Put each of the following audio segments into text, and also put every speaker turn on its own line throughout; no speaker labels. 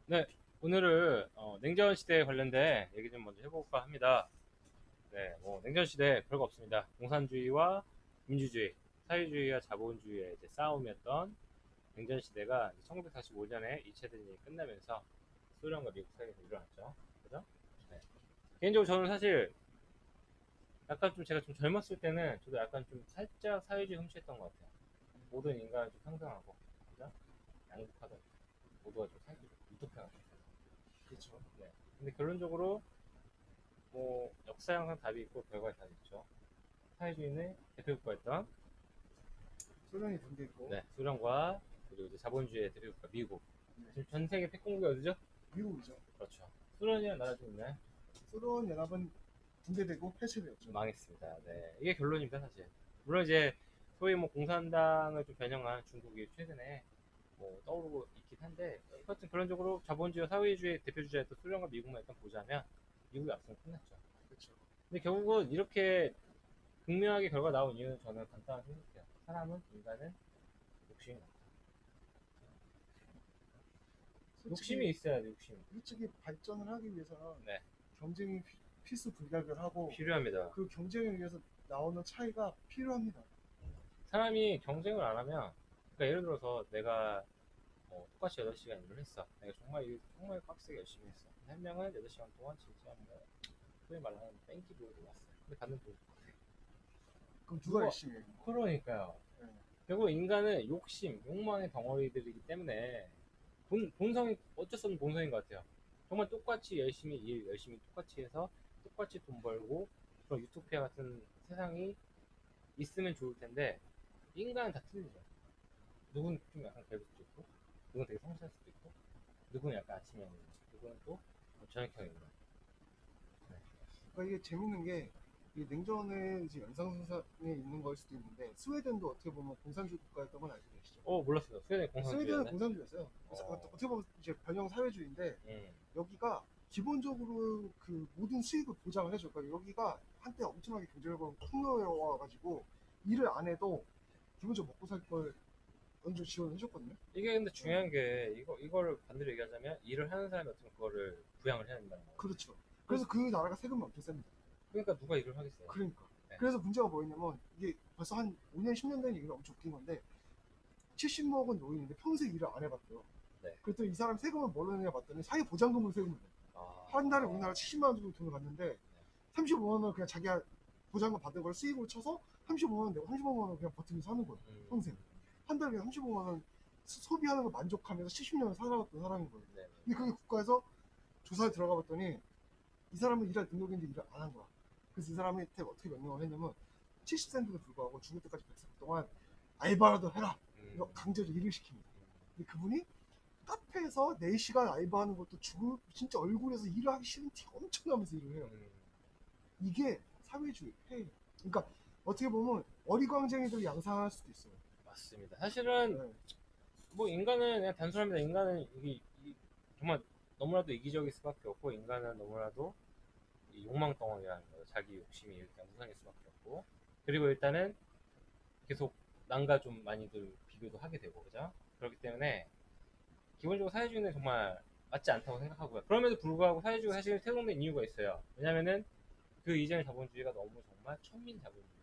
네, 오늘은 냉전 시대에 관련된 얘기 좀 먼저 해볼까 합니다. 네, 뭐 냉전 시대 별거 없습니다. 공산주의와 민주주의, 사회주의와 자본주의의 이제 싸움이었던 냉전 시대가 1945년에 2차 대전이 끝나면서 소련과 미국 사이에서 일어났죠. 그죠? 네. 개인적으로 저는 사실 약간 좀 제가 좀 젊었을 때는 저도 약간 좀 살짝 사회주의 훔쳤던 것 같아요. 모든 인간을 좀 평등하고, 그죠? 양극화도 모두가 좀 살기 유토피아 같은.
그렇죠.
네. 근데 결론적으로 뭐 역사 항상 답이 있고 결과에 답이 있죠. 사회주의는 대표국가였던
소련이 붕괴했고,
네, 소련과 그리고 이제 자본주의의 대표국가 미국.
네,
지금 전 세계 패권국이 어디죠?
미국이죠.
그렇죠. 소련이라는 나라 좀 있나요?
소련 연합은 붕괴되고 폐쇄되었죠.
망했습니다. 네, 이게 결론입니다 사실. 물론 이제 소위 뭐 공산당을 좀 변형한 중국이 최근에 뭐 떠오르고 있긴 한데 하여튼 결론적으로 자본주의와 사회주의의 대표주자였던 소련과 미국만 일단 보자면 미국이 앞서면 끝났죠.
그렇죠.
근데 결국은 이렇게 극명하게 결과 나온 이유는 저는 간단하게 생각해요. 사람은 인간은 욕심이 많다. 욕심이
솔직히,
있어야 돼, 욕심.
솔직히 발전을 하기 위해서는
네,
경쟁이 필수 불가결하고,
필요합니다.
그 경쟁을 위해서 나오는 차이가 필요합니다.
사람이 경쟁을 안 하면, 그러니까 예를 들어서 내가 똑같이 8시간 일을 했어. 내가 정말 정말 빡세게 열심히 했어. 한 명은 8시간 동안 진짜 뭐, 소위 말하는 뺑기 보여주고 왔어요. 근데 받는 돈이 똑같아.
그럼 누가
누가,
열심히 해요?
그러니까요.
네.
결국 인간은 욕심, 욕망의 덩어리들이기 때문에 본성이 어쩔 수 없는 본성인 것 같아요. 정말 똑같이 열심히 열심히 똑같이 해서 똑같이 돈 벌고 그런 유토피아 같은 세상이 있으면 좋을 텐데 인간은 다 틀리죠. 누군 좀 약간 배울 수도 있고, 누군 되게 성실할 수도 있고, 누군 약간 아침형 인간, 누구는 또 저녁형 인간. 네.
그러니까 이게 재밌는 게, 이 냉전의 이제 연상선상에 있는 걸 수도 있는데, 스웨덴도 어떻게 보면 공산주의 국가였던 건 알고 계시죠?
몰랐어요. 스웨덴
스웨덴은
공산주의였네.
공산주의였어요. 그래서
어,
어떻게 보면 이제 변형 사회주의인데,
음,
여기가 기본적으로 그 모든 수익을 보장을 해줘. 그러니까 여기가 한때 엄청나게 경제력으로 풍요로워가지고 일을 안 해도 기본적으로 먹고 살 걸 어느 정도 지원을 해줬거든요.
이게 근데
네.
중요한 게 이거를 반대로 얘기하자면 일을 하는 사람이 어떻게 그거를 부양을 해야 된다는 거예요.
그렇죠.
그래서
그래서 그 나라가 세금이 엄청 셉니다.
그러니까 누가 일을 하겠어요.
그러니까.
네.
그래서 문제가 뭐였냐면, 이게 벌써 한 5년, 10년 된 얘기가 엄청 웃긴 건데, 70먹은 노인인데 평생 일을 안 해봤대요.
네.
그랬더니 이 사람 세금을 뭘로 내냐 봤더니 사회보장금으로 세금을 내요.
아,
한 달에 우리나라 70만 원 정도 돈을 받는데, 35만 원을 그냥 자기가 보장금 받은 걸 수익으로 쳐서 35만 원 내고 35만 원 그냥 버티면서 사는 거예요. 평생. 한 달에 35만 원 소비하는 거 만족하면서 70년을 살아왔던 사람인 거예요.
네.
근데 그게 국가에서 조사에 들어가 봤더니 이 사람은 일할 능력인데 일을 안 한 거야. 그래서 이 사람한테 어떻게 명령을 했냐면, 70세인데도 불구하고 죽을 때까지 100세 동안 알바라도 해라. 이거 강제로 일을 시킵니다. 근데 그분이 카페에서 4시간 알바하는 것도 진짜 얼굴에서 일을 하기 싫은 티 엄청 나면서 일을 해요. 이게 사회주의 폐해예요. 그러니까 어떻게 보면 어리광쟁이들 양상할 수도 있어요.
맞습니다. 사실은
네.
뭐 인간은 그냥 단순합니다. 인간은 정말 너무나도 이기적일 수밖에 없고 인간은 너무나도 이 욕망 덩어리라는 거죠. 자기 욕심이 일단 우선일 수밖에 없고 그리고 일단은 계속 남과 좀 많이들 비교도 하게 되고 그죠? 그렇기 때문에 기본적으로 사회주의는 정말 맞지 않다고 생각하고요. 그럼에도 불구하고 사회주의가 사실 태동된 이유가 있어요. 왜냐면은 그 이전의 자본주의가 너무 정말 천민 자본주의였어요.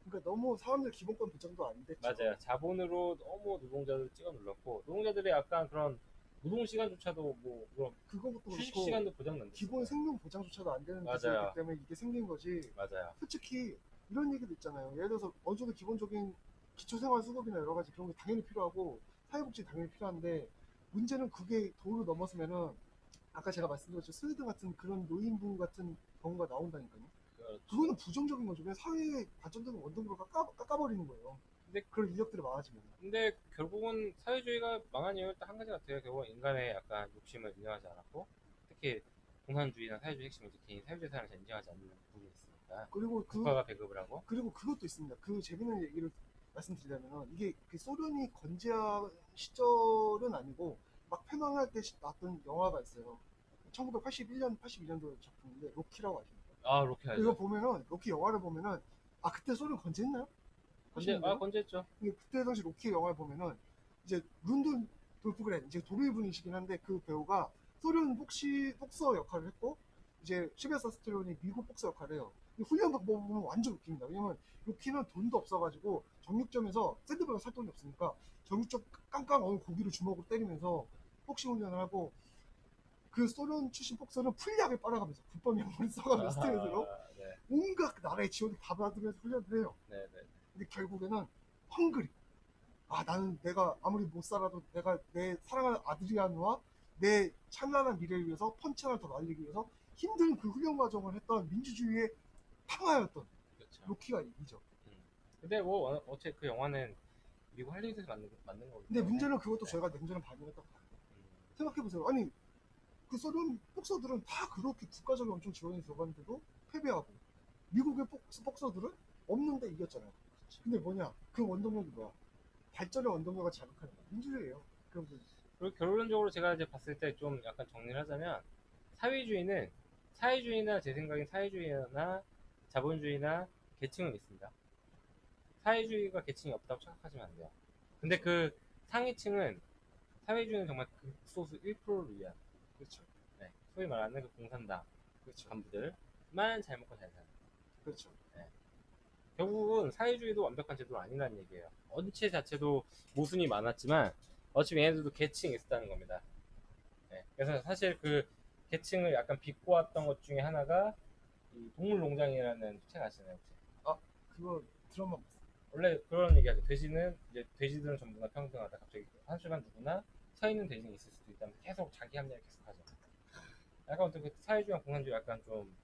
그러니까 너무 사람들 기본권 보장도 안 됐죠.
맞아요. 자본으로 너무 노동자들 찍어 눌렀고 노동자들의 약간 그런 노동 시간조차도 뭐 그런
그거부터
휴식
그렇고
시간도 보장 안
기본
됐어요.
생명 보장조차도 안 되는
맞아요.
구조이기 때문에 이게 생긴 거지.
맞아요.
솔직히 이런 얘기도 있잖아요. 예를 들어서 어느 정도 기본적인 기초생활수급이나 여러 가지 그런 게 당연히 필요하고 사회복지 당연히 필요한데, 문제는 그게 도를 넘어서면은 아까 제가 말씀드렸죠, 스웨덴 같은 그런 노인분 같은 경우가 나온다니까요.
그렇죠.
그거는 부정적인 거죠. 그냥 사회의 발전되는 원동력을 깎아버리는 거예요.
근데
그런 인력들이 많아지면.
근데 결국은 사회주의가 망한 이유는 딱 한 가지 같아요. 결국은 인간의 약간 욕심을 인정하지 않았고 특히 공산주의나 사회주의 핵심은 이제 개인 사회주의 사랑을 잘 인정하지 않는 부분이 있으니까
그리고
국가가 배급을 하고
그리고 그것도 있습니다. 그 재밌는 얘기를 말씀드리자면, 이게 그 소련이 건재한 시절은 아니고 막 패망할 때 나왔던 영화가 있어요. 1981년, 82년도 작품인데 로키라고 아십니까?
로키
이거
알죠?
보면은, 로키 영화를 보면은, 아 그때 소련 건재했나요? 80년대가?
건재했죠.
그때 당시 로키 영화를 보면은 이제 룬돈 돌프그렌, 이제 독일분이시긴 한데 그 배우가 소련 복서 역할을 했고 이제 실베스터 스텔론이 미국 복서 역할을 해요. 훈련 방법 보면 완전 웃깁니다. 왜냐면 로키는 돈도 없어가지고 정육점에서 샌드백을 살 돈이 없으니까 정육점 깡깡 어는 고기를 주먹으로 때리면서 복싱 훈련을 하고 그 소련 출신 복서는 풀약을 빨아가면서 불법 약물을 써가면서 스테로이드로
네.
온갖 나라의 지원을 다 받으면서 훈련을 해요.
네, 네.
근데 결국에는 헝그리. 나는 내가 아무리 못 살아도 내가 내 사랑하는 아드리안과 내 찬란한 미래를 위해서 펀치 하나를 더 날리기 위해서 힘든 그 훈련 과정을 했던 민주주의의 탕화였던
그렇죠.
로키가 이기죠.
근데 뭐 어째 그 영화는 미국 할리우드에서 만든 거기
근데
때문에.
문제는 그것도
네.
제가 냉전을 발견했다고 봐요.
음,
생각해보세요. 아니 그 소련 복서들은 다 그렇게 국가적인 엄청 지원이 들어갔는데도 패배하고 미국의 복서들은 없는데 이겼잖아요. 근데 뭐냐 그 원동력이 뭐야? 발전의 원동력을 자극하는 거야. 민주주의예요. 그럼
그리고 결론적으로 제가 이제 봤을 때 좀 약간 정리를 하자면 사회주의나 제 생각엔 사회주의나 자본주의나 계층은 있습니다. 사회주의가 계층이 없다고 착각하시면 안 돼요. 근데 그 상위층은 사회주의는 정말 극소수 1%를 위한,
그렇죠.
네, 소위 말하는 그 공산당
그렇죠.
간부들만 잘 먹고 잘 사는.
그렇죠.
네. 결국은 사회주의도 완벽한 제도는 아니라는 얘기예요. 언체 자체도 모순이 많았지만 어차피 얘네들도 계층이 있었다는 겁니다. 네. 그래서 사실 그 계층을 약간 비꼬았던 것 중에 하나가 이 동물농장이라는 책 아시나요 혹시?
그거 드라마 봤어.
원래 그런 얘기하죠. 돼지들은 전부 다 평등하다. 갑자기 한순간 누구나 서 있는 돼지는 있을 수도 있다면서 계속 자기 합리화를 계속하죠. 약간 어떤 그 사회주의와 공산주의 약간 좀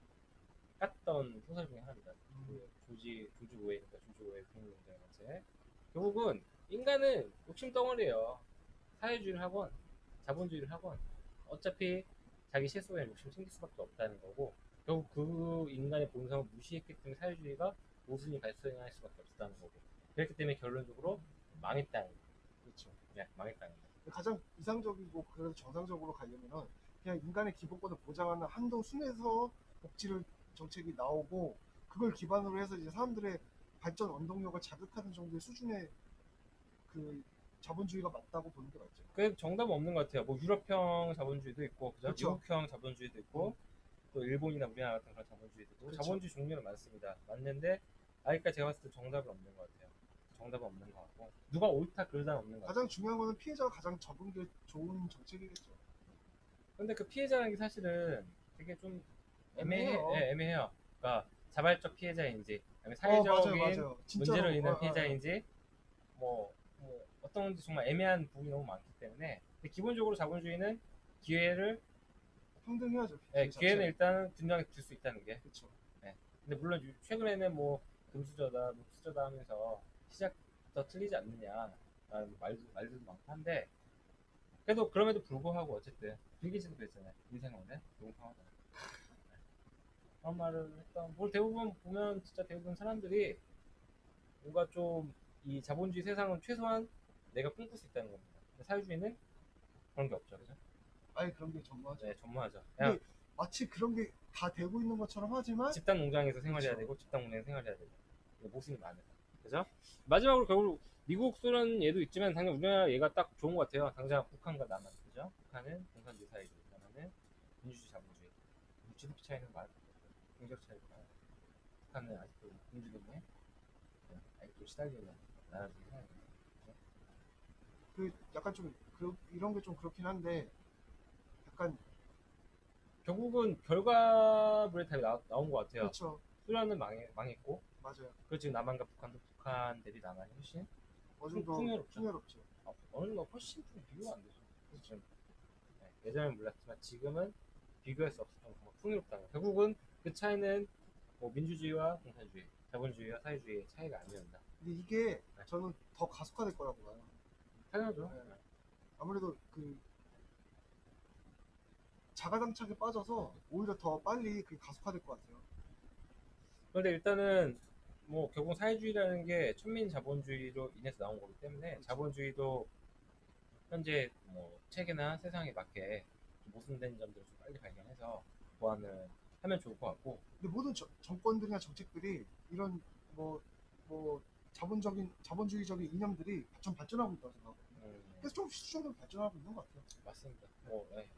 깠던 소설 중에 하나입니다. 그 조지 오웨이니까 조지 오웨이 동물농장 책. 결국은 인간은 욕심 덩어리예요. 사회주의를 하건 자본주의를 하건 어차피 자기 실속에 욕심 생길 수밖에 없다는 거고, 결국 그 인간의 본성을 무시했기 때문에 사회주의가 모순이 발생할 수밖에 없었다는 거고, 그렇기 때문에 결론적으로 망했다는 거.
그렇죠.
네, 망했다는 거.
가장 이상적이고 그래도 정상적으로 가려면은 그냥 인간의 기본권을 보장하는 한도 순에서 복지를 정책이 나오고 그걸 기반으로 해서 이제 사람들의 발전 원동력을 자극하는 정도의 수준의 그 자본주의가 맞다고 보는 게 맞죠.
그 정답은 없는 것 같아요. 뭐 유럽형 자본주의도 있고, 그죠?
그쵸.
미국형 자본주의도 있고, 또 일본이나 우리나라 같은 그런 자본주의도 있고,
그쵸.
자본주의 종류는 많습니다. 맞는데 아직까지 제가 봤을 때 정답은 없는 것 같아요. 정답은 없는 것 같고, 누가 옳다 그르다 없는 것 같아요.
가장 중요한 거는 피해자가 가장 적은 게 좋은 정책이겠죠.
근데 그 피해자라는 게 사실은 되게 좀
애매해요.
애매해요. 그러니까 자발적 피해자인지, 아니면
맞아요,
사회적인
맞아요. 진짜로,
문제로 인한 피해자인지, 뭐 어떤 건지 정말 애매한 부분이 너무 많기 때문에. 근데 기본적으로 자본주의는 기회를
평등해야죠.
기회는 일단 균형에 둘 수 있다는 게.
그렇죠.
근데 물론 최근에는 뭐 금수저다, 녹수저다 하면서 시작부터 틀리지 않느냐라는 말들도 많고 한데, 그래도 그럼에도 불구하고 어쨌든 빌게이츠도 그랬잖아요. 인생원에 용감하다. 그런 말을 했던, 뭘 대부분 보면 진짜 대부분 사람들이 뭔가 좀 이 자본주의 세상은 최소한 내가 꿈꿀 수 있다는 겁니다. 근데 사회주의는 그런 게 없죠, 그죠?
아예 그런 게 전무하죠.
네, 전무하죠.
근데
그냥
마치 그런 게 다 되고 있는 것처럼 하지만
집단 농장에서 생활해야
그렇죠.
되고 집단 운행에서 생활해야 되고 모순이 많아요. 그죠? 마지막으로 결국 미국, 소련 얘도 있지만 당장 우리나라 얘가 딱 좋은 것 같아요. 당장 북한과 남한, 그죠? 북한은 공산주의 사회주의, 남한은 민주주의 자본주의. 지도부 차이는 경제력 차이가 많아요. 북한은 아직도 민주주의에 아직도 시달리는 나라 중에 하나입니다.
그 약간 좀 이런 게 좀 그렇긴 한데 약간
결국은 결과물에 답이 나온 것 같아요.
그렇죠.
소련은 망했고,
맞아요.
그리고 지금 남한과 북한도 북한 대비 남한이 훨씬
어느 정도
풍요롭죠.
풍요롭죠.
어느 정도 훨씬 비교가 안 되죠. 지금 예전엔 몰랐지만 지금은 비교할 수 없을 정도로 정말 풍요롭다는 거. 결국은 그 차이는 뭐 민주주의와 공산주의, 자본주의와 사회주의의 차이가 아니었나.
근데 이게
네.
저는 더 가속화될 거라고 봐요.
당연하죠.
네. 아무래도 그 자가당착에 빠져서 오히려 더 빨리 그게 가속화될 것 같아요.
그런데 일단은 뭐 결국 사회주의라는 게 천민 자본주의로 인해서 나온 거기 때문에,
그렇죠.
자본주의도 현재 뭐 체계나 세상에 맞게 좀 모순된 점들을 좀 빨리 발견해서 보완을 하면 좋을 것 같고.
근데 모든 정권들이나 정책들이 이런 뭐 자본주의적인 이념들이 좀 발전하고 있다고 생각하거든요. 그래서 좀 수준으로 발전하고 있는 것 같아요.
맞습니다.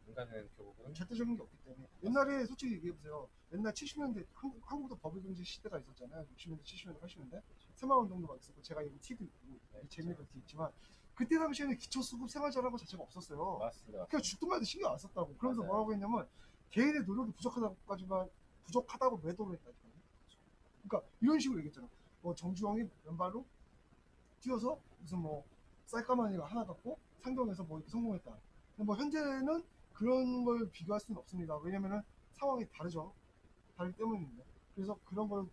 인간은 결국은
절대적인 게 없기 때문에. 옛날에 솔직히 얘기해보세요. 옛날 70년대 한국도 버블경제 시대가 있었잖아요. 60년대, 70년대, 80년대. 새마을운동도 막 있었고 제가 여기 티도 있고
네,
재미있는 티 있지만 그때 당시에는 기초수급 생활자라고 자체가 없었어요.
맞습니다.
그냥 죽든 말든 신경 안 썼다고. 그러면서
맞아요.
뭐라고 했냐면 개인의 노력이 부족하다고 매도를 했다니까요. 그러니까 이런 식으로 얘기했잖아. 정주영이 왼발로 뛰어서 무슨 뭐 쌀가마니가 하나 갖고 상경에서 뭐 이렇게 성공했다. 근데 뭐 현재는 그런 걸 비교할 수는 없습니다. 왜냐면은 상황이 다르죠. 다르기 때문입니다. 그래서 그런 걸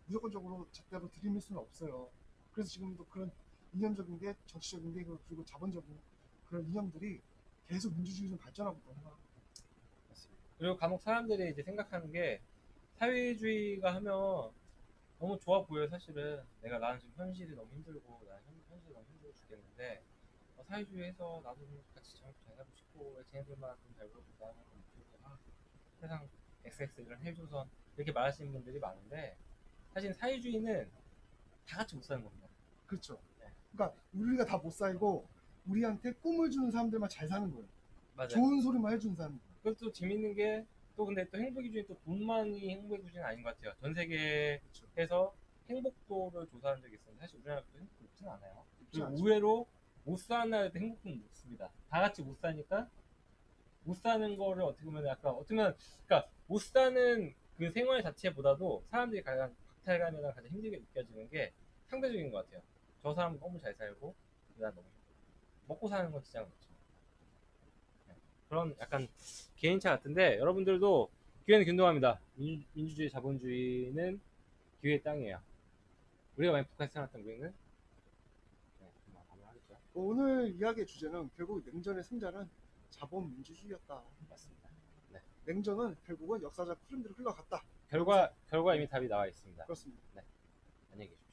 무조건적으로 잣대로 들이밀 수는 없어요. 그래서 지금도 그런 이념적인 게 정치적인 게 그리고 자본적인 그런 이념들이 계속 민주주의 좀 발전하고 있다는 거.
맞습니다. 그리고 간혹 사람들이 이제 생각하는 게 사회주의가 하면 너무 좋아 보여요. 사실은 나는 지금 현실이 너무 힘들고 나는 현실이 너무 힘들어 죽겠는데 사회주의에서 나도 좀 같이 잘 살고 싶고 왜 쟤네들만 좀 잘 벌고 나는 좀 못하고 세상 XX를 해줘선 이렇게 말하시는 분들이 많은데 사실 사회주의는 다 같이 못 사는 겁니다.
그렇죠.
네.
그러니까 우리가 다 못 살고 우리한테 꿈을 주는 사람들만 잘 사는 거예요.
맞아요.
좋은 소리만 해주는 사람들.
그것도 재밌는 게 또 근데 또 행복 기준이 또 돈만이 행복의 기준은 아닌 것 같아요. 전 세계에서 행복도를 조사한 적이 있었는데 사실 우리나라도 행복도 높지는 않아요.
높지
그리고
않죠.
의외로 못 사는 나라도 행복도는 높습니다. 다 같이 못 사니까 못 사는 거를 어떻게 보면 약간 어떻게 보면 그러니까 못 사는 그 생활 자체보다도 사람들이 가장 박탈감이나 가장 힘들게 느껴지는 게 상대적인 것 같아요. 저 사람 너무 잘 살고 난 너무 힘들고 먹고 사는 건 진짜 그렇죠. 그런 약간 개인차 같은데 여러분들도 기회는 균등합니다. 민주주의, 자본주의는 기회의 땅이에요. 우리가 만약 북한에서 태어났던 우리는 가능하겠죠.
오늘 이야기의 주제는 결국 냉전의 승자는 자본민주주의였다.
맞습니다. 네.
냉전은 결국은 역사적 흐름대로 흘러갔다.
결과 이미 답이 나와 있습니다.
그렇습니다.
네. 안녕히 계십시오.